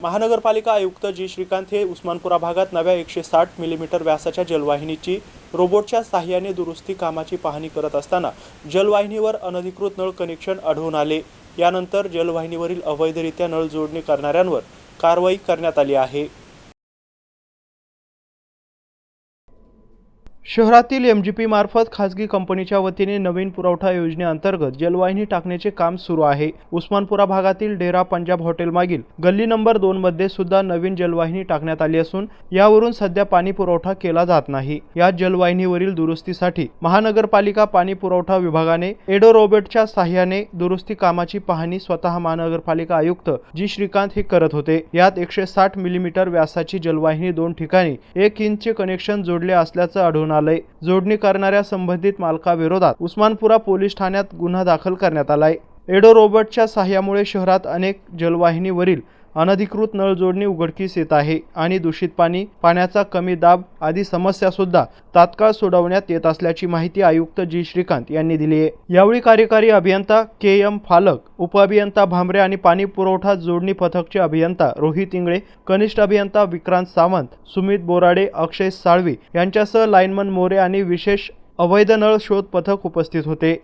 महानगरपालिका आयुक्त जी श्रीकांत हे उस्मानपुरा भागात नव्या 160 मिलीमीटर व्यासाच्या जलवाहिनीची रोबोटच्या साहाय्याने दुरुस्ती कामाची पाहणी करत असताना जलवाहिनीवर अनधिकृत नळ कनेक्शन आढळून आले। यानंतर जलवाहिनीवरील अवैधरित्या नळ जोडणी करणाऱ्यांवर कारवाई करण्यात आली आहे। शहरातील एमजीपी मार्फत खासगी कंपनीच्या वतीने नवीन पुरवठा योजनेअंतर्गत जलवाहिनी टाकण्याचे काम सुरू आहे। उस्मानपुरा भागातील डेरा पंजाब हॉटेल मागील गल्ली नंबर 2 मध्ये सुद्धा नवीन जलवाहिनी टाकण्यात आली असून यावरून सध्या पाणी पुरवठा केला जात नाही। या जलवाहिनीवरील दुरुस्तीसाठी महानगरपालिका पाणी पुरवठा विभागाने एडो रोबोटच्या साहाय्याने दुरुस्ती कामाची पाहणी स्वतः महानगरपालिका आयुक्त जी श्रीकांत हे करत होते। यात 160 मिलीमीटर व्यासाची जलवाहिनी 2 ठिकाणी 1 इंच कनेक्शन जोडले असल्याचं आढळून जोडणी करणाऱ्या संबंधित मालकाविरोधात उस्मानपुरा पोलीस ठाण्यात गुन्हा दाखल करण्यात आलाय। एडो रोबोटच्या सहाय्यामुळे शहरात अनेक जलवाहिनीवरील अनधिकृत नळ जोडणी उघडकीस येत आहे आणि दूषित पाणी, पाण्याचा कमी दाब आदी समस्या सुद्धा तात्काळ सोडवण्यात येत असल्याची माहिती आयुक्त जी श्रीकांत यांनी दिली आहे। यावेळी कार्यकारी अभियंता के.एम. फालक, उपअभियंता भामरे आणि पाणी पुरवठा जोडणी पथकचे अभियंता रोहित इंगळे, कनिष्ठ अभियंता विक्रांत सावंत, सुमित बोराडे, अक्षय साळवी यांच्यासह लाईनमन मोरे आणि विशेष अवैध नळ शोध पथक उपस्थित होते।